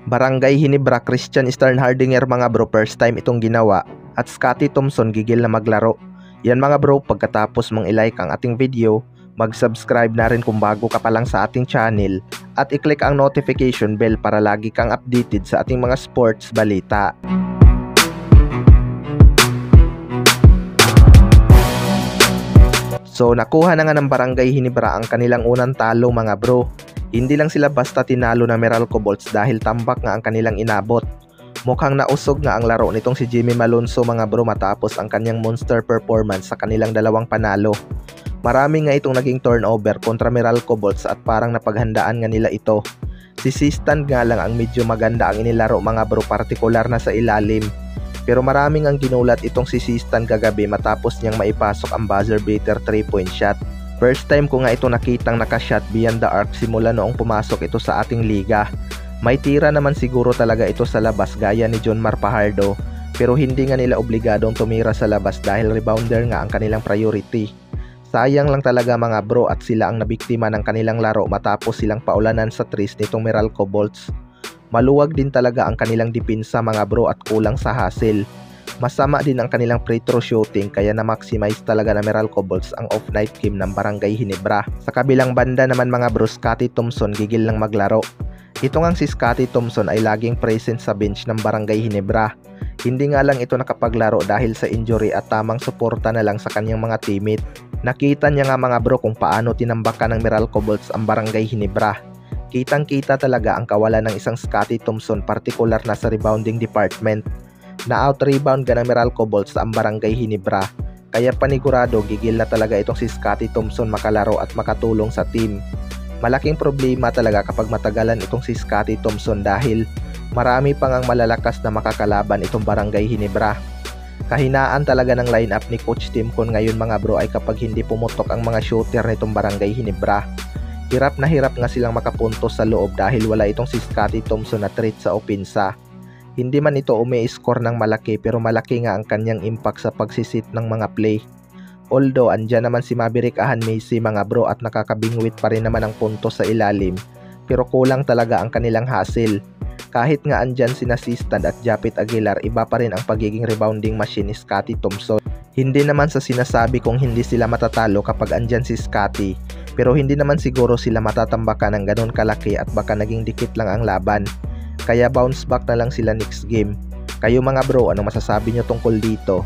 Barangay Hinebra Christian Eastern Hardinger mga bro, first time itong ginawa at Scotty Thompson gigil na maglaro. Yan mga bro, pagkatapos mong i-like ang ating video, mag-subscribe na rin kung bago ka pa lang sa ating channel at i-click ang notification bell para lagi kang updated sa ating mga sports balita. So nakuha na nga ng Barangay Hinebra ang kanilang unang talo mga bro. Hindi lang sila basta tinalo na Meralco Bolts dahil tambak nga ang kanilang inabot. Mukhang nausog nga ang laro nitong si Jimmy Malonzo mga bro matapos ang kanyang monster performance sa kanilang dalawang panalo. Marami nga itong naging turnover kontra Meralco Bolts at parang napaghandaan nga nila ito. Si Sistan nga lang ang medyo maganda ang inilaro mga bro, partikular na sa ilalim. Pero maraming ang ginulat itong si Sistan kagabi matapos niyang maipasok ang buzzer beater 3-point shot. First time ko nga ito nakitang nakashot beyond the arc simula noong pumasok ito sa ating liga. May tira naman siguro talaga ito sa labas gaya ni John Mar Fajardo, pero hindi nga nila obligadong tumira sa labas dahil rebounder nga ang kanilang priority. Sayang lang talaga mga bro at sila ang nabiktima ng kanilang laro matapos silang paulanan sa threes nitong Meralco Bolts. Maluwag din talaga ang kanilang depensa mga bro at kulang sa hustle. Masama din ang kanilang free throw shooting kaya na-maximize talaga na Meralco Bolts ang off-night game ng Barangay Hinebra. Sa kabilang banda naman mga bro, Scotty Thompson gigil lang maglaro. Ito ngang si Scotty Thompson ay laging present sa bench ng Barangay Hinebra. Hindi nga lang ito nakapaglaro dahil sa injury at tamang suporta na lang sa kanyang mga teammate. Nakita niya nga mga bro kung paano tinambakan ng Meralco Bolts ang Barangay Hinebra. Kitang-kita talaga ang kawalan ng isang Scotty Thompson, partikular na sa rebounding department. Na-out-rebound ka ng Meralco Bolts sa Barangay Hinebra, kaya panigurado gigil na talaga itong si Scotty Thompson makalaro at makatulong sa team. Malaking problema talaga kapag matagalan itong si Scotty Thompson dahil marami pang ang malalakas na makakalaban itong Barangay Hinebra. Kahinaan talaga ng lineup ni Coach Timcon ngayon mga bro ay kapag hindi pumutok ang mga shooter nitong Barangay Hinebra. Hirap na hirap nga silang makapuntos sa loob dahil wala itong si Scotty Thompson na threat sa opensa. Hindi man ito umi-score ng malaki pero malaki nga ang kanyang impact sa pagsisit ng mga play. Although andyan naman si Maverick Ahan-Messi mga bro at nakakabingwit pa rin naman ang puntos sa ilalim, pero kulang talaga ang kanilang hustle. Kahit nga andyan si Sistan at Japit Aguilar, iba pa rin ang pagiging rebounding machine ni Scotty Thompson. Hindi naman sa sinasabi kung hindi sila matatalo kapag andyan si Scotty, pero hindi naman siguro sila matatambakan ng ganun kalaki at baka naging dikit lang ang laban. Kaya bounce back na lang sila next game. Kayo mga bro, anong masasabi nyo tungkol dito?